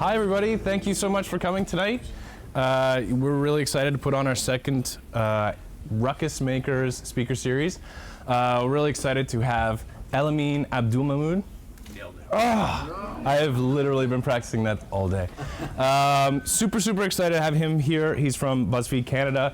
Hi, everybody. Thank you so much for coming tonight. We're really excited to put on our second Ruckus Makers speaker series. We're really excited to have Elamin Abdelmahmoud. Nailed it. Oh, I have literally been practicing that all day. Super excited to have him here. He's from BuzzFeed Canada.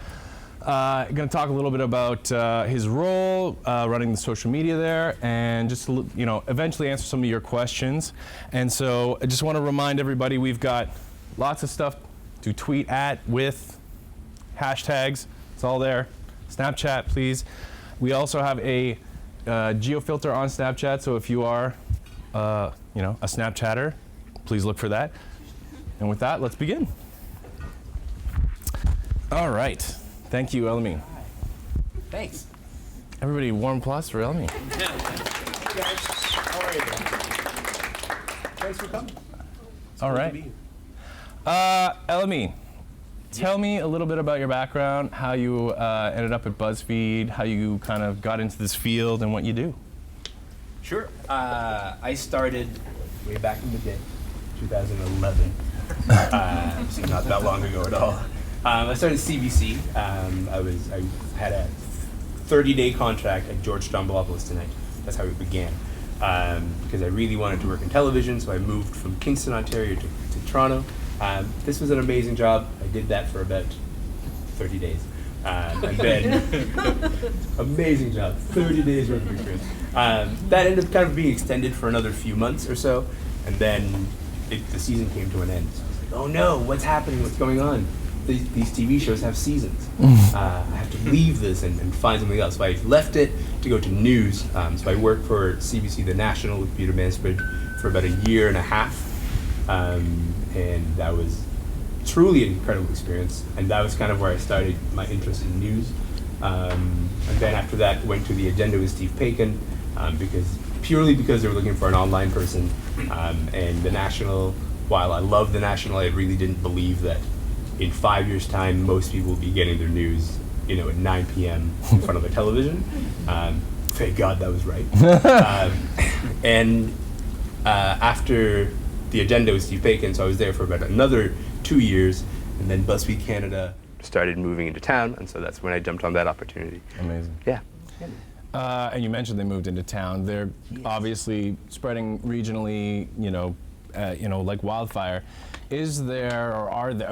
Going to talk a little bit about his role running the social media there, and just eventually answer some of your questions. And so I just want to remind everybody we've got lots of stuff to tweet at with hashtags. It's all there. Snapchat, please. We also have a geo-filter on Snapchat, so if you are a Snapchatter, please look for that. And with that, let's begin. All right. Thank you, Elamin. Thanks. Everybody, warm applause for Elamin. Hey guys, how are you? Thanks for coming. All right. Elamin, tell me a little bit about your background, how you ended up at BuzzFeed, how you kind of got into this field, and what you do. Sure. I started way back in the day, 2011. So not that long ago at all. I started CBC. I had a 30-day contract at George Stroumboulopoulos tonight. That's how it began. Because I really wanted to work in television, so I moved from Kingston, Ontario to Toronto. This was an amazing job. I did that for about 30 days. And then, amazing job, 30 days worth of experience. That ended up kind of being extended for another few months or so, and then the season came to an end. So I was like, oh no, what's happening, what's going on? These TV shows have seasons. I have to leave this and find something else. So I left it to go to news. So I worked for CBC The National with Peter Mansbridge for about a year and a half. And that was truly an incredible experience. And that was kind of where I started my interest in news. And then after that, went to The Agenda with Steve Paikin, purely because they were looking for an online person. And The National, while I loved The National, I really didn't believe that in 5 years' time, most people will be getting their news, at 9 p.m. in front of a television. Thank God that was right. After The Agenda with Steve Paikin, so I was there for about another 2 years, and then BuzzFeed Canada started moving into town, and so that's when I jumped on that opportunity. Amazing. Yeah. And you mentioned they moved into town. They're obviously spreading regionally, like wildfire. Is there, or are there,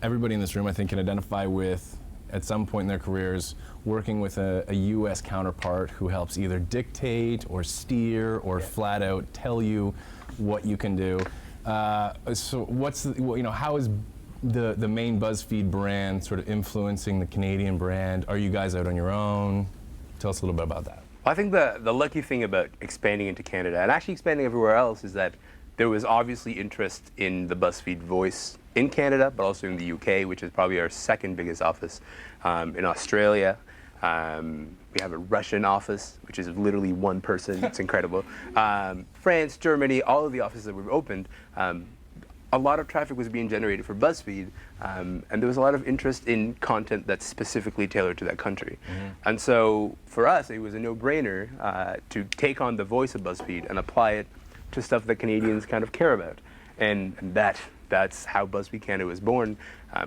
everybody in this room I think can identify with, at some point in their careers, working with a US counterpart who helps either dictate or steer or flat out tell you what you can do. So how is the main BuzzFeed brand sort of influencing the Canadian brand? Are you guys out on your own? Tell us a little bit about that. Well, I think the lucky thing about expanding into Canada, and actually expanding everywhere else, is that there was obviously interest in the BuzzFeed voice in Canada, but also in the UK, which is probably our second biggest office. In Australia, we have a Russian office, which is literally one person. It's incredible. France, Germany, all of the offices that we've opened, a lot of traffic was being generated for BuzzFeed, and there was a lot of interest in content that's specifically tailored to that country. And so for us, it was a no-brainer to take on the voice of BuzzFeed and apply it to stuff that Canadians kind of care about. And that's how BuzzFeed Canada was born.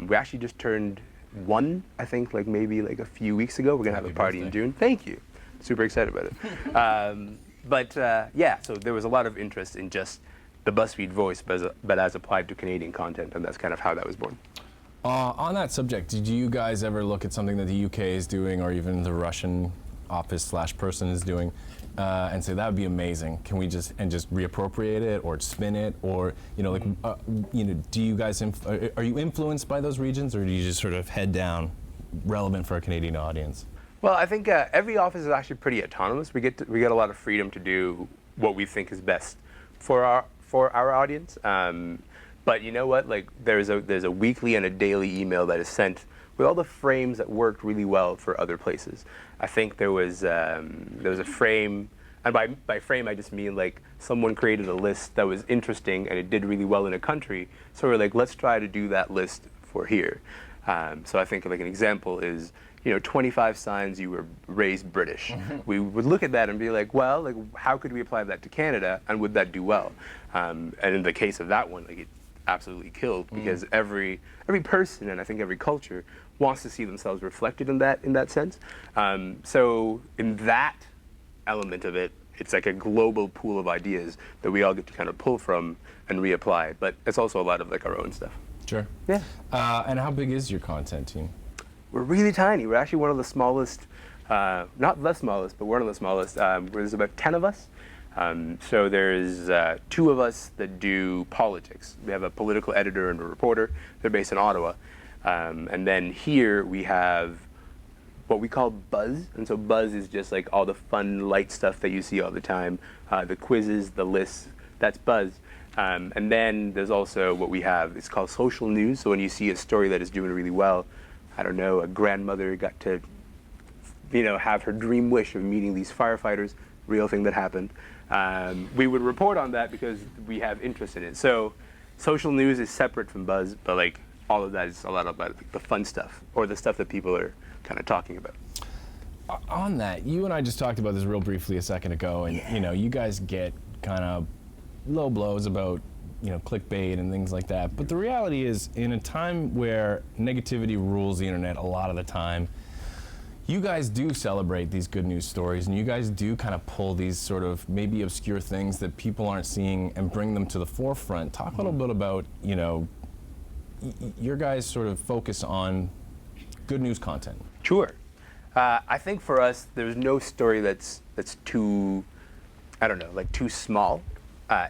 We actually just turned 1, I think, maybe a few weeks ago. We're gonna have a party in June. Thank you. Super excited about it. So there was a lot of interest in just the BuzzFeed voice, but as applied to Canadian content, and that's kind of how that was born. On that subject, did you guys ever look at something that the UK is doing, or even the Russian office/person is doing, and say that would be amazing? Can we just reappropriate it or spin it, or do you guys are you influenced by those regions, or do you just sort of head down relevant for a Canadian audience? Well, I think every office is actually pretty autonomous. We get a lot of freedom to do what we think is best for our audience. But you know what? There's a weekly and a daily email that is sent with all the frames that worked really well for other places. I think there was a frame, and by frame I just mean someone created a list that was interesting and it did really well in a country. So we're let's try to do that list for here. So I think an example is 25 signs you were raised British. We would look at that and be how could we apply that to Canada, and would that do well? And in the case of that one, absolutely killed because every person and I think every culture wants to see themselves reflected in that sense. So in that element of it, it's like a global pool of ideas that we all get to kind of pull from and reapply. But it's also a lot of like our own stuff. Sure. Yeah. And how big is your content team? We're really tiny. We're actually one of the smallest, not the smallest, but one of the smallest. There's about 10 of us. So there's 2 of us that do politics. We have a political editor and a reporter. They're based in Ottawa. And then here we have what we call Buzz. And so Buzz is just like all the fun, light stuff that you see all the time. The quizzes, the lists, that's Buzz. And then there's also what we have, it's called social news. So when you see a story that is doing really well, I don't know, a grandmother got to, have her dream wish of meeting these firefighters, real thing that happened. We would report on that because we have interest in it. So social news is separate from Buzz, but like all of that is a lot about like, the fun stuff or the stuff that people are kind of talking about. On that, you and I just talked about this real briefly a second ago, and you guys get kind of low blows about clickbait and things like that. But the reality is, in a time where negativity rules the internet a lot of the time, you guys do celebrate these good news stories, and you guys do kind of pull these sort of maybe obscure things that people aren't seeing and bring them to the forefront. Talk a little bit about, your guys' sort of focus on good news content. Sure. I think for us, there's no story that's too, too small.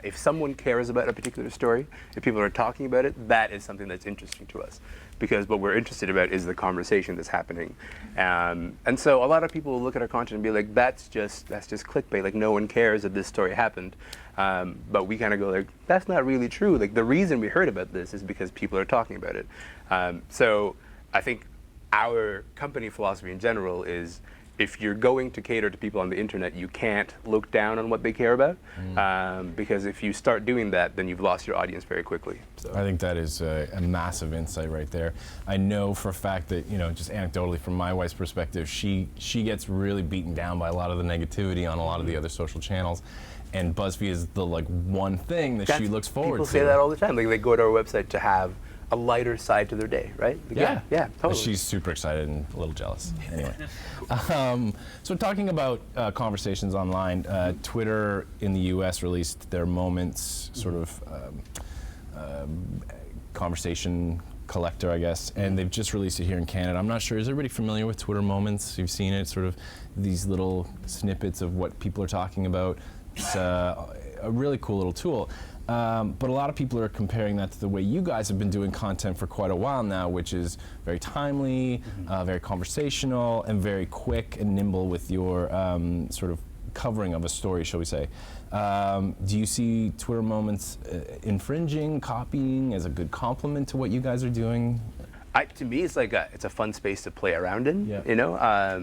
If someone cares about a particular story, if people are talking about it, that is something that's interesting to us. Because what we're interested about is the conversation that's happening. And so a lot of people will look at our content and be like, that's just clickbait, like no one cares that this story happened. But we kind of go like, that's not really true. Like the reason we heard about this is because people are talking about it. So I think our company philosophy in general is, if you're going to cater to people on the internet, you can't look down on what they care about, because if you start doing that, then you've lost your audience very quickly. So. I think that is a massive insight right there. I know for a fact that, just anecdotally from my wife's perspective, she gets really beaten down by a lot of the negativity on a lot of the other social channels. And BuzzFeed is the one thing that she looks forward to. People say that all the time. Like they go to our website to have a lighter side to their day, right? Like, yeah, totally. She's super excited and a little jealous. Anyway, so talking about conversations online, Twitter in the U.S. released their Moments sort of conversation collector, I guess, and they've just released it here in Canada. I'm not sure, is everybody familiar with Twitter Moments? You've seen it, sort of these little snippets of what people are talking about. It's a really cool little tool. But a lot of people are comparing that to the way you guys have been doing content for quite a while now, which is very timely, very conversational, and very quick and nimble with your sort of covering of a story, shall we say. Do you see Twitter Moments infringing, copying as a good complement to what you guys are doing? To me, it's like it's a fun space to play around in. Yeah.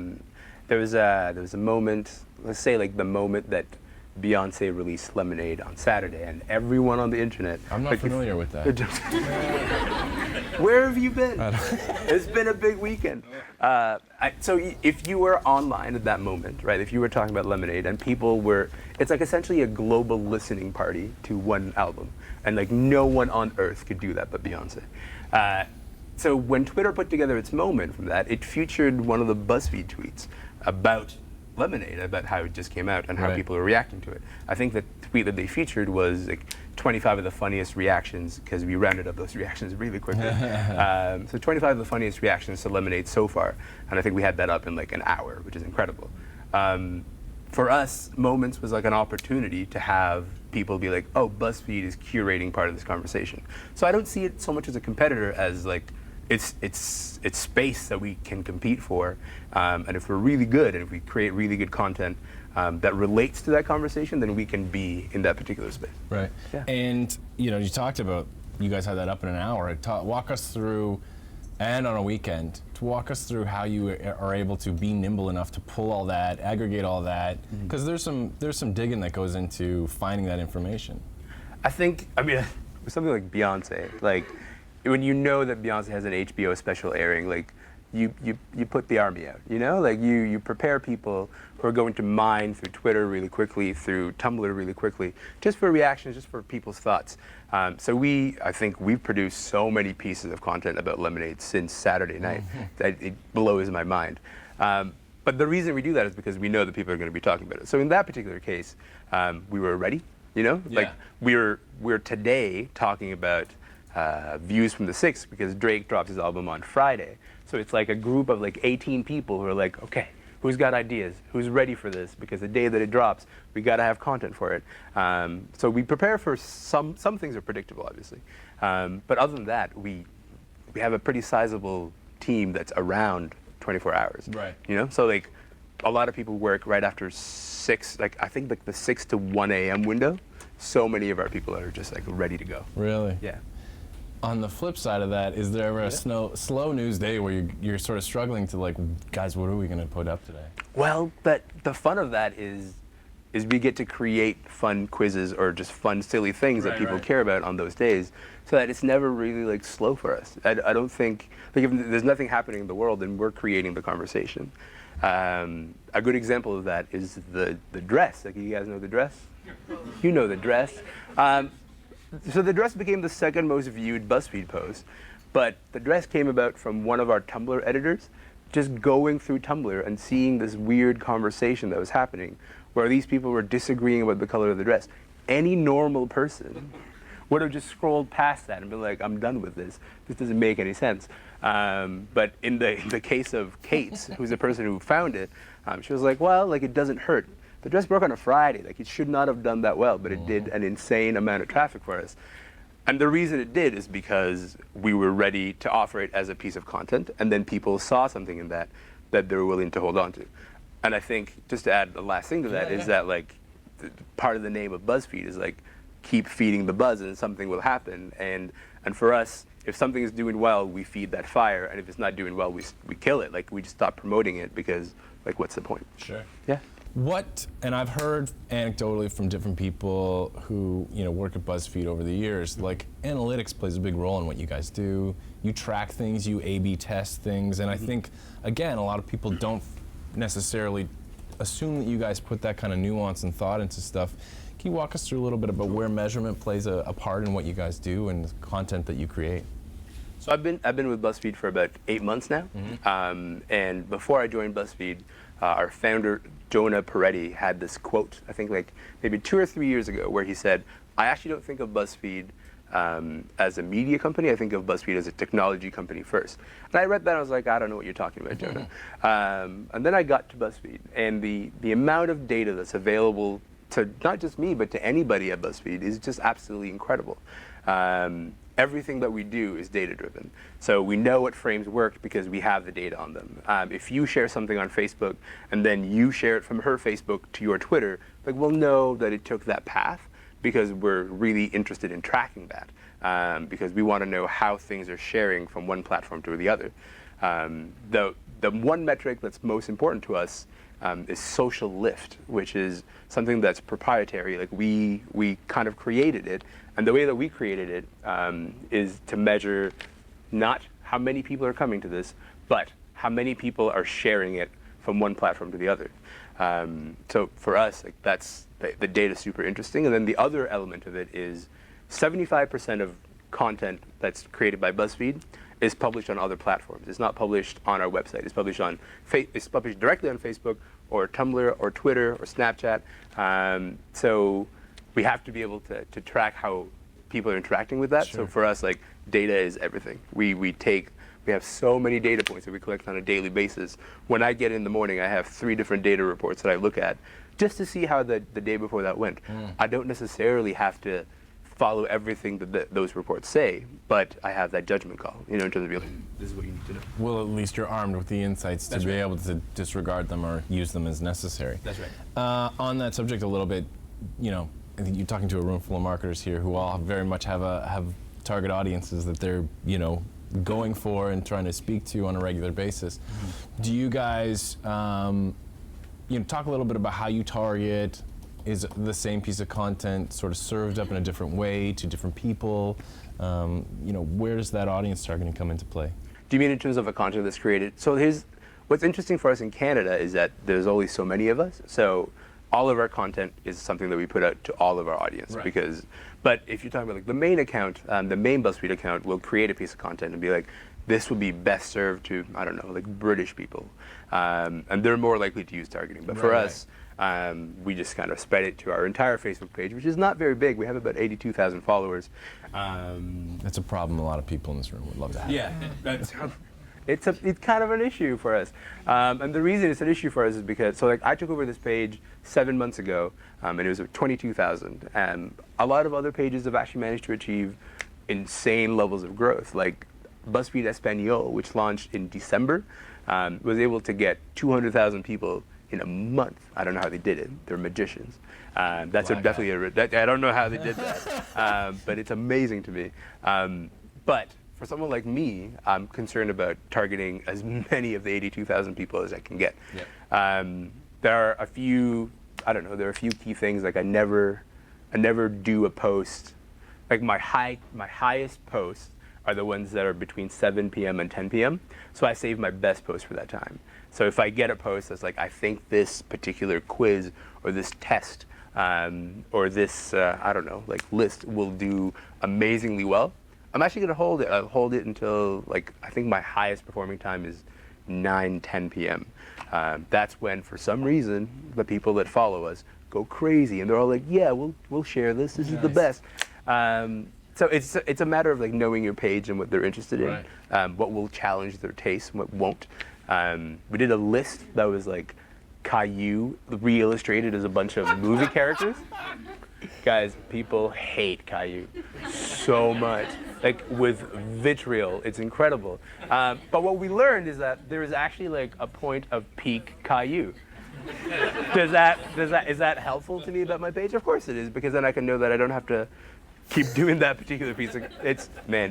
There was a moment, let's say like the moment that Beyonce released Lemonade on Saturday, and everyone on the internet. I'm not familiar with that. Where have you been? It's been a big weekend. So if you were online at that moment, right? If you were talking about Lemonade, and people were, it's like essentially a global listening party to one album, and like no one on earth could do that but Beyonce. So when Twitter put together its moment from that, it featured one of the BuzzFeed tweets about Lemonade, about how it just came out and how people are reacting to it. I think the tweet that they featured was like 25 of the funniest reactions, because we rounded up those reactions really quickly. So 25 of the funniest reactions to Lemonade so far, and I think we had that up in like an hour, which is incredible. For us, Moments was like an opportunity to have people be like, oh, BuzzFeed is curating part of this conversation. So I don't see it so much as a competitor as like, it's space that we can compete for, and if we're really good and if we create really good content that relates to that conversation, then we can be in that particular space. Right. Yeah. And you talked about, you guys had that up in an hour. Walk us through, and on a weekend, to walk us through how you are able to be nimble enough to pull all that, aggregate all that, because there's some digging that goes into finding that information. With something like Beyonce, like when you know that Beyonce has an HBO special airing, like you put the army out, you know? Like you prepare people who are going to mine through Twitter really quickly, through Tumblr really quickly, just for reactions, just for people's thoughts. So I think we've produced so many pieces of content about Lemonade since Saturday night that it blows my mind. But the reason we do that is because we know that people are going to be talking about it. So in that particular case, we were ready, you know? Yeah. Like we're today talking about views from the 6th because Drake drops his album on Friday. So it's like a group of like 18 people who are like, okay, who's got ideas? Who's ready for this? Because the day that it drops, we got to have content for it. So we prepare for some things are predictable, obviously. But other than that, we have a pretty sizable team that's around 24 hours. Right. You know, so like a lot of people work right after 6, like I think like the 6 to 1 a.m. window. So many of our people are just like ready to go. Really? Yeah. On the flip side of that, is there ever a slow news day where you're sort of struggling to like, guys, what are we going to put up today? Well, but the fun of that is we get to create fun quizzes or just fun, silly things that people care about on those days, so that it's never really like slow for us. I don't think, like if there's nothing happening in the world, then we're creating the conversation. A good example of that is the dress. Like, you guys know the dress? You know the dress. So the dress became the second most viewed BuzzFeed post, but the dress came about from one of our Tumblr editors just going through Tumblr and seeing this weird conversation that was happening where these people were disagreeing about the color of the dress. Any normal person would have just scrolled past that and been like, I'm done with this. This doesn't make any sense. But in the case of Kate, who's the person who found it, she was like, well, like, it doesn't hurt. The dress broke on a Friday. Like, it should not have done that well, but it did an insane amount of traffic for us. And the reason it did is because we were ready to offer it as a piece of content, and then people saw something in that they were willing to hold on to. And I think, just to add the last thing to that, is that, like, part of the name of BuzzFeed is, like, keep feeding the buzz and something will happen. And for us, if something is doing well, we feed that fire, and if it's not doing well, we kill it. Like, we just stop promoting it because, like, what's the point? Sure. Yeah. And I've heard anecdotally from different people who, you know, work at BuzzFeed over the years, like, analytics plays a big role in what you guys do. You track things, you A/B test things, and I think, again, a lot of people don't necessarily assume that you guys put that kind of nuance and thought into stuff. Can you walk us through a little bit about where measurement plays a part in what you guys do and the content that you create? So I've been with BuzzFeed for about 8 months now, and before I joined BuzzFeed, our founder Jonah Peretti had this quote, I think like maybe 2 or 3 years ago, where he said, "I actually don't think of BuzzFeed as a media company. I think of BuzzFeed as a technology company first." And I read that and I was like, I don't know what you're talking about, Jonah. And then I got to BuzzFeed, and the amount of data that's available to not just me, but to anybody at BuzzFeed is just absolutely incredible. Everything that we do is data-driven. So we know what frames work because we have the data on them. If you share something on Facebook and then you share it from her Facebook to your Twitter, like, we'll know that it took that path because we're really interested in tracking that, because we want to know how things are sharing from one platform to the other. The one metric that's most important to us is social lift, which is something that's proprietary. Like, we kind of created it, and the way that we created it is to measure not how many people are coming to this, but how many people are sharing it from one platform to the other. So for us, like, that's the data is super interesting. And then the other element of it is 75% of content that's created by BuzzFeed is published on other platforms. It's not published on our website. It's published on it's published directly on Facebook or Tumblr or Twitter or Snapchat. So we have to be able to track how people are interacting with that. Sure. So for us, like, data is everything. We have so many data points that we collect on a daily basis. When I get in the morning, I have 3 different data reports that I look at just to see how the day before that went. I don't necessarily have to follow everything that those reports say, but I have that judgment call, you know, in terms of, like, this is what you need to know. Well, at least you're armed with the insights That's to be right. able to disregard them or use them as necessary. That's right. On that subject a little bit, you know, I think you're talking to a room full of marketers here who all very much have target audiences that they're, you know, going for and trying to speak to on a regular basis. Do you guys, you know, talk a little bit about how you target? Is the same piece of content sort of served up in a different way to different people? You know, where does that audience targeting come into play? Do you mean in terms of a content that's created? So what's interesting for us in Canada is that there's only so many of us. So all of our content is something that we put out to all of our audience. Right. But if you're talking about like the main account, the main BuzzFeed account will create a piece of content and be like, this would be best served to, I don't know, like British people. And they're more likely to use targeting. But for us, we just kind of spread it to our entire Facebook page, which is not very big. We have about 82,000 followers. That's a problem a lot of people in this room would love to have. Yeah, that's It's kind of an issue for us. And the reason it's an issue for us is because, so like I took over this page 7 months ago, and it was at 22,000. And a lot of other pages have actually managed to achieve insane levels of growth. Like BuzzFeed Espanol, which launched in December, was able to get 200,000 people in a month. I don't know how they did it. They're magicians. That's definitely I don't know how they did that, but it's amazing to me. But for someone like me, I'm concerned about targeting as many of the 82,000 people as I can get. Yep. There are a few, there are a few key things. Like I never do a post. Like my highest posts are the ones that are between 7 p.m. and 10 p.m. So I save my best post for that time. So if I get a post that's like, I think this particular quiz or this test or this, list will do amazingly well, I'm actually going to hold it. I'll hold it until, like, I think my highest performing time is 9, 10 p.m. That's when, for some reason, the people that follow us go crazy. And they're all like, yeah, we'll share this. This is the best. So it's a matter of, like, knowing your page and what they're interested in, what will challenge their taste and what won't. We did a list that was, like, Caillou re-illustrated as a bunch of movie characters. Guys, people hate Caillou so much, like with vitriol. It's incredible. But what we learned is that there is actually like a point of peak Caillou. Is that helpful to me about my page? Of course it is, because then I can know that I don't have to keep doing that particular piece.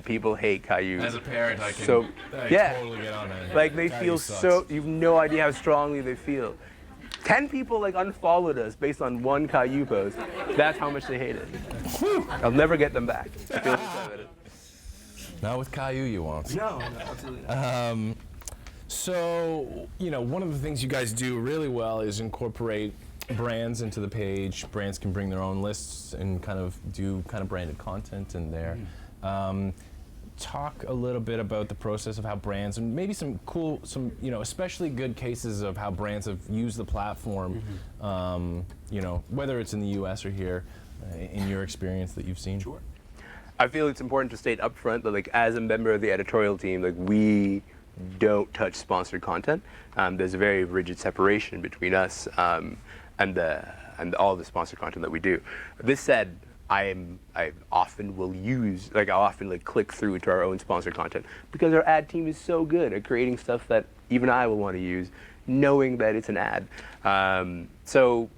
People hate Caillou. As a parent, I can totally get on it. Like they feel so. You've no idea how strongly they feel. 10 people like unfollowed us based on one Caillou post. That's how much they hate it. I'll never get them back. I feel it. Not with Caillou, you won't. No, absolutely not. So, one of the things you guys do really well is incorporate brands into the page. Brands can bring their own lists and do branded content in there. Talk a little bit about the process of how brands, and maybe some especially good cases of how brands have used the platform, whether it's in the US or here, in your experience that you've seen. Sure. I feel it's important to state up front that, like, as a member of the editorial team, like, we don't touch sponsored content. There's a very rigid separation between us and all the sponsored content that we do. This said, I often click through to our own sponsored content because our ad team is so good at creating stuff that even I will want to use, knowing that it's an ad. So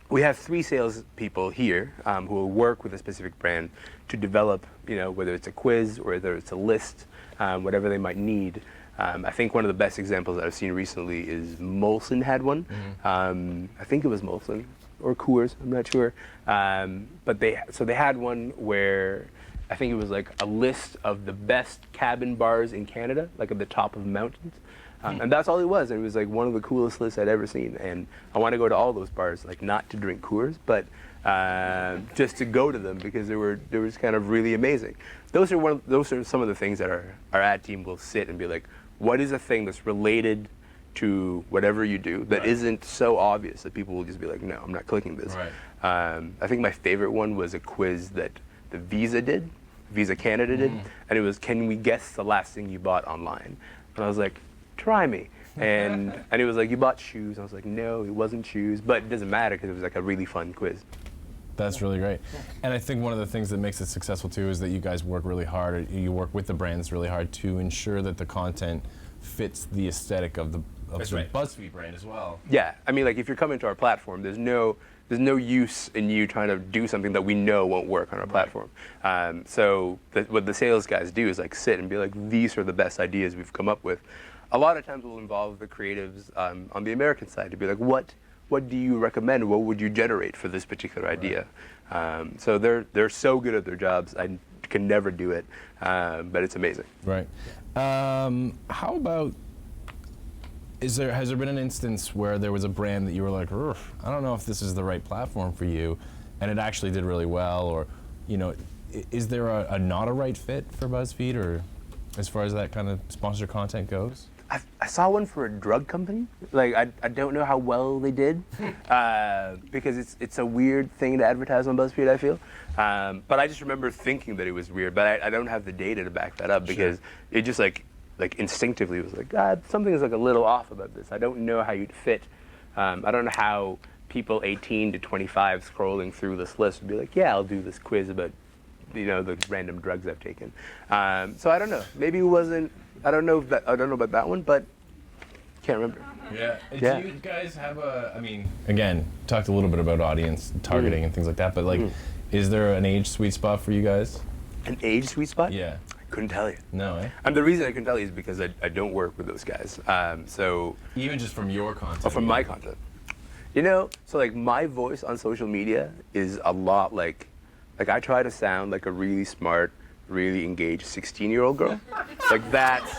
we have 3 salespeople here who will work with a specific brand to develop, whether it's a quiz or whether it's a list, whatever they might need. I think one of the best examples that I've seen recently is Molson had one. I think it was Molson. Or Coors, I'm not sure. But they had one where I think it was like a list of the best cabin bars in Canada, like at the top of mountains. And that's all it was. And it was like one of the coolest lists I'd ever seen. And I want to go to all those bars, like not to drink Coors, but just to go to them because they was kind of really amazing. Those are some of the things that our ad team will sit and be like, what is a thing that's related to whatever you do that isn't so obvious that people will just be like, no, I'm not clicking this. I think my favorite one was a quiz that the Visa Canada did, and it was, can we guess the last thing you bought online? And I was like, try me. And it was like, you bought shoes. I was like, no, it wasn't shoes, but it doesn't matter because it was like a really fun quiz. That's really great. And I think one of the things that makes it successful too is that you guys work really hard, you work with the brands really hard to ensure that the content fits the aesthetic of the BuzzFeed brand as well. Yeah, I mean, like if you're coming to our platform, there's no use in you trying to do something that we know won't work on our platform. So what the sales guys do is like sit and be like, these are the best ideas we've come up with. A lot of times we'll involve the creatives on the American side to be like, what do you recommend? What would you generate for this particular idea? So they're so good at their jobs. I can never do it, but it's amazing. Right. How about, has there been an instance where there was a brand that you were like, I don't know if this is the right platform for you, and it actually did really well, or, is there not a right fit for BuzzFeed, or as far as that kind of sponsored content goes? I saw one for a drug company. Like, I don't know how well they did, because it's a weird thing to advertise on BuzzFeed, I feel. But I just remember thinking that it was weird, but I don't have the data to back that up, because it just like instinctively was like, something is like a little off about this. I don't know how you'd fit. I don't know how people 18 to 25 scrolling through this list would be like, yeah, I'll do this quiz about, the random drugs I've taken. So I don't know. Maybe it wasn't. I don't know about that one, but can't remember. Yeah. Do you guys have again, talked a little bit about audience targeting and things like that, but like, is there an age sweet spot for you guys? An age sweet spot? Yeah. I couldn't tell you. No, eh? And the reason I couldn't tell you is because I don't work with those guys. So even just from your content. Oh, from my content. So like my voice on social media is a lot like I try to sound like a really smart, really engaged 16-year-old girl. Like that's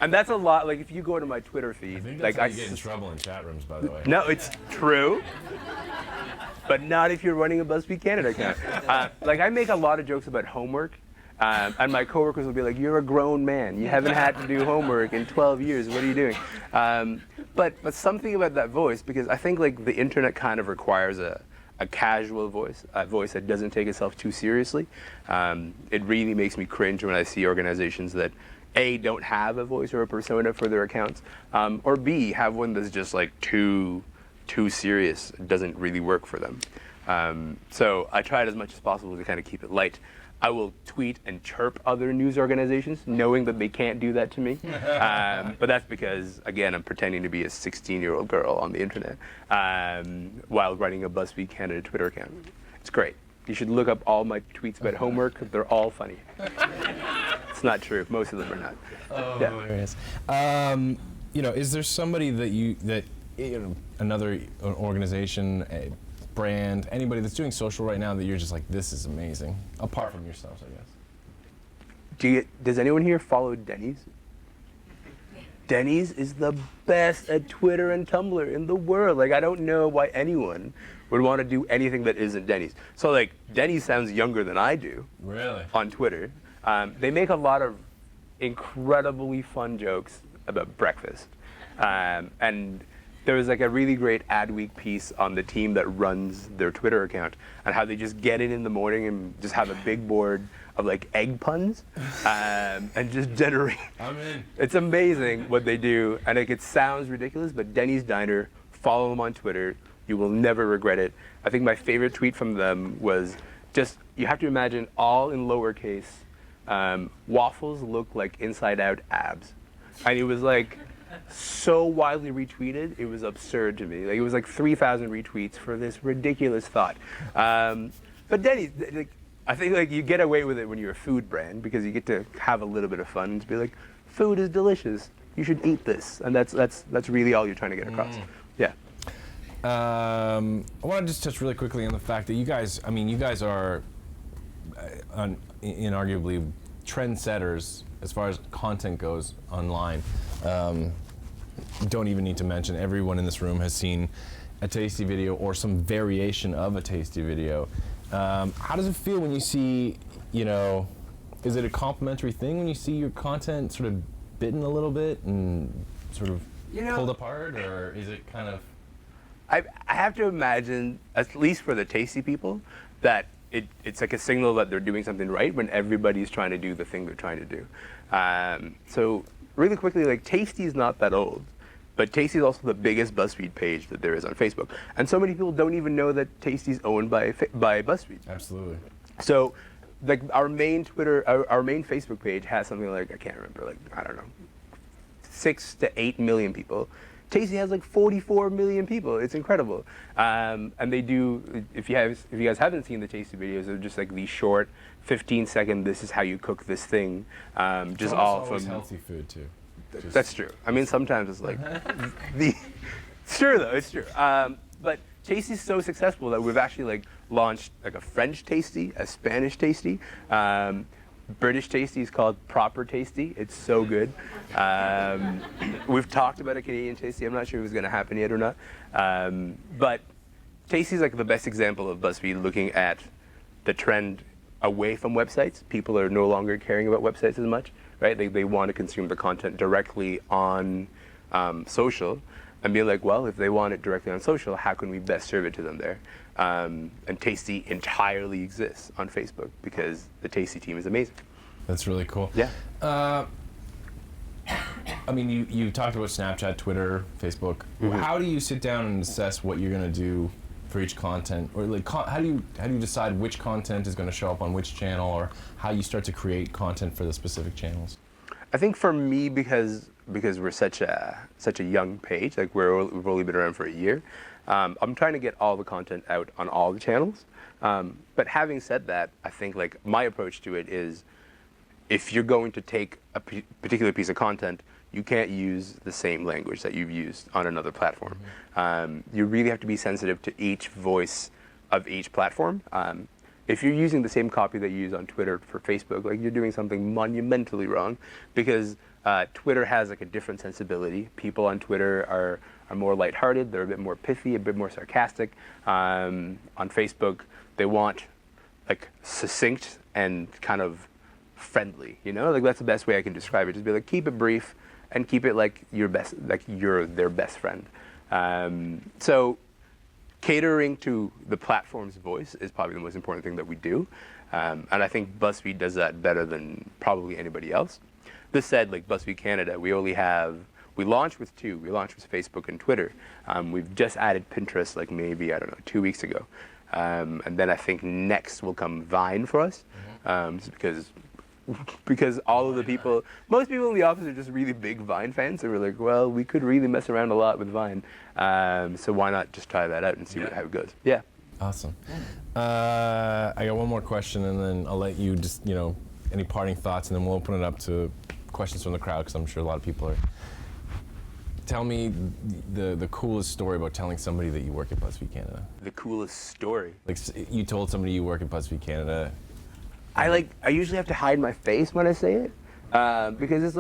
a lot. Like if you go to my Twitter feed, I think like that's how you get in trouble in chat rooms, by the way. No, it's true. But not if you're running a BuzzFeed Canada account. Like I make a lot of jokes about homework, and my coworkers will be like, "You're a grown man. You haven't had to do homework in 12 years. What are you doing?" But something about that voice, because I think like the internet kind of requires a casual voice, a voice that doesn't take itself too seriously. It really makes me cringe when I see organizations that A, don't have a voice or a persona for their accounts, or B, have one that's just like too serious. It doesn't really work for them. So I tried as much as possible to kind of keep it light. I will tweet and chirp other news organizations, knowing that they can't do that to me. But that's because, again, I'm pretending to be a 16-year-old girl on the internet while running a BuzzFeed Canada Twitter account. It's great. You should look up all my tweets about homework. They're all funny. It's not true. Most of them are not. Oh, hilarious. Is there somebody that another organization, a brand, anybody that's doing social right now that you're just like, this is amazing, apart from yourselves, I guess? Does anyone here follow Denny's? Denny's is the best at Twitter and Tumblr in the world. Like, I don't know why anyone would want to do anything that isn't Denny's. So, like, Denny's sounds younger than I do. Really? On Twitter. They make a lot of incredibly fun jokes about breakfast. And there was like a really great Adweek piece on the team that runs their Twitter account and how they just get in the morning and just have a big board of like egg puns and just generate. I'm in. It's amazing what they do, and like it sounds ridiculous, but Denny's Diner, follow them on Twitter. You will never regret it. I think my favorite tweet from them was just, you have to imagine all in lowercase, waffles look like inside out abs. And it was like, so widely retweeted, it was absurd to me. Like it was like 3,000 retweets for this ridiculous thought. But Denny's, like, I think like you get away with it when you're a food brand because you get to have a little bit of fun and to be like, food is delicious. You should eat this, and that's really all you're trying to get across. Yeah. I want to just touch really quickly on the fact that you guys are inarguably trendsetters as far as content goes online. Don't even need to mention, everyone in this room has seen a Tasty video or some variation of a Tasty video. How does it feel when you see, is it a complimentary thing when you see your content sort of bitten a little bit and sort of pulled apart, or is it kind of... I have to imagine, at least for the Tasty people, that it's like a signal that they're doing something right when everybody's trying to do the thing they're trying to do. So really quickly, like Tasty is not that old, but Tasty is also the biggest BuzzFeed page that there is on Facebook. And so many people don't even know that Tasty is owned by BuzzFeed. Absolutely. So like our main Facebook page has something like, I can't remember, like, I don't know, 6 to 8 million people. Tasty has like 44 million people. It's incredible. And they do, if you guys haven't seen the Tasty videos, they're just like these short 15-second, this is how you cook this thing. Just all from healthy food too. That's true. I mean, sometimes it's like, it's true though, it's true. But Tasty's so successful that we've actually like launched like a French Tasty, a Spanish Tasty. British Tasty is called Proper Tasty. It's so good. We've talked about a Canadian Tasty. I'm not sure if it's going to happen yet or not. But Tasty is like the best example of BuzzFeed looking at the trend away from websites. People are no longer caring about websites as much, right? They want to consume the content directly on social and be like, well, if they want it directly on social, how can we best serve it to them there? And Tasty entirely exists on Facebook because the Tasty team is amazing. That's really cool. Yeah. I mean, you talked about Snapchat, Twitter, Facebook. How do you sit down and assess what you're going to do for each content, or like how do you decide which content is going to show up on which channel, or how you start to create content for the specific channels? I think for me, because we're such a young page, like we've only been around for a year, I'm trying to get all the content out on all the channels. But having said that, I think like my approach to it is, if you're going to take a particular piece of content, you can't use the same language that you've used on another platform. You really have to be sensitive to each voice of each platform. If you're using the same copy that you use on Twitter for Facebook, like you're doing something monumentally wrong, because Twitter has like a different sensibility. People on Twitter are more lighthearted, they're a bit more pithy, a bit more sarcastic. On Facebook, they want like succinct and kind of friendly, you know? Like that's the best way I can describe it. Just be like, keep it brief and keep it like your best, like you're their best friend. So catering to the platform's voice is probably the most important thing that we do. And I think BuzzFeed does that better than probably anybody else. This said, like BuzzFeed Canada, we launched with two. We launched with Facebook and Twitter. We've just added Pinterest like maybe, I don't know, 2 weeks ago. And then I think next will come Vine for us, just because all of the people, most people in the office are just really big Vine fans. So we're like, well, we could really mess around a lot with Vine. So why not just try that out and see how it goes? Yeah. Awesome. I got one more question, and then I'll let you just, any parting thoughts, and then we'll open it up to questions from the crowd, because I'm sure a lot of people are. Tell me the coolest story about telling somebody that you work at BuzzFeed Canada. The coolest story? Like you told somebody you work at BuzzFeed Canada. I usually have to hide my face when I say it, because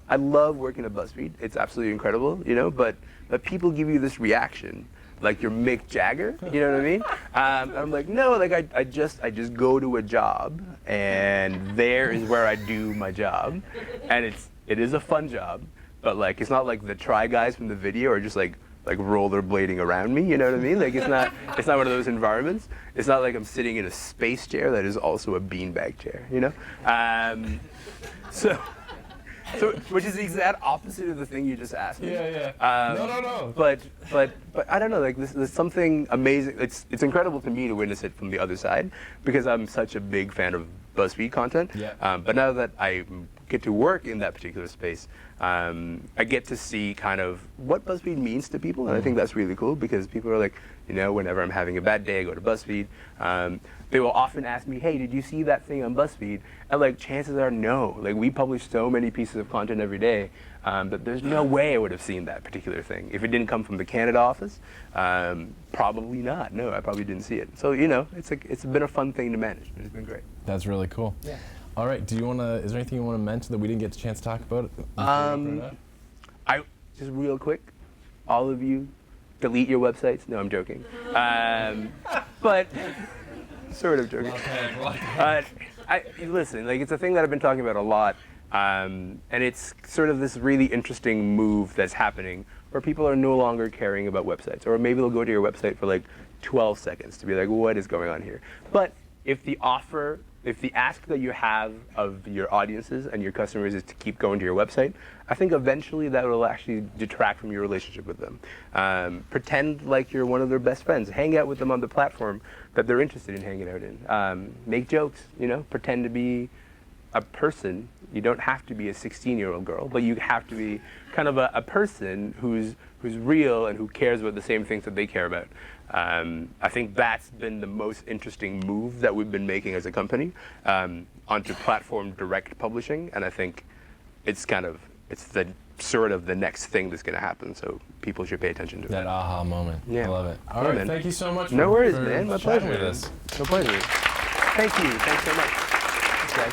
I love working at BuzzFeed. It's absolutely incredible, but people give you this reaction, like you're Mick Jagger, you know what I mean? And I'm like, no, like I just go to a job, and there is where I do my job, and it is a fun job, but like it's not like the Try Guys from the video are just like rollerblading around me, you know what I mean? Like it's not one of those environments. It's not like I'm sitting in a space chair that is also a beanbag chair, So which is the exact opposite of the thing you just asked me. Yeah. No. But I don't know, like there's something amazing. It's incredible to me to witness it from the other side, because I'm such a big fan of BuzzFeed content. Yeah. But now that I get to work in that particular space, I get to see kind of what BuzzFeed means to people, and I think that's really cool, because people are like, whenever I'm having a bad day, I go to BuzzFeed. They will often ask me, hey, did you see that thing on BuzzFeed? And like, chances are no. Like, we publish so many pieces of content every day that there's no way I would have seen that particular thing. If it didn't come from the Canada office, probably not. No, I probably didn't see it. So, it's been a fun thing to manage. It's been great. That's really cool. Yeah. All right, is there anything you want to mention that we didn't get the chance to talk about? Just real quick, all of you, delete your websites. No, I'm joking. But sort of joking. Listen, like it's a thing that I've been talking about a lot, and it's sort of this really interesting move that's happening where people are no longer caring about websites, or maybe they'll go to your website for like 12 seconds to be like, what is going on here? But if the ask that you have of your audiences and your customers is to keep going to your website, I think eventually that will actually detract from your relationship with them. Pretend like you're one of their best friends. Hang out with them on the platform that they're interested in hanging out in. Make jokes, pretend to be a person. You don't have to be a 16-year-old girl, but you have to be kind of a person who's real and who cares about the same things that they care about. I think that's been the most interesting move that we've been making as a company onto platform direct publishing, and I think it's the sort of the next thing that's going to happen, so people should pay attention to it. That aha moment. Yeah. I love it. All right, man. Thank you so much. No worries, man. My pleasure. With us. No pleasure. Thank you. Thanks so much. Thanks, guys.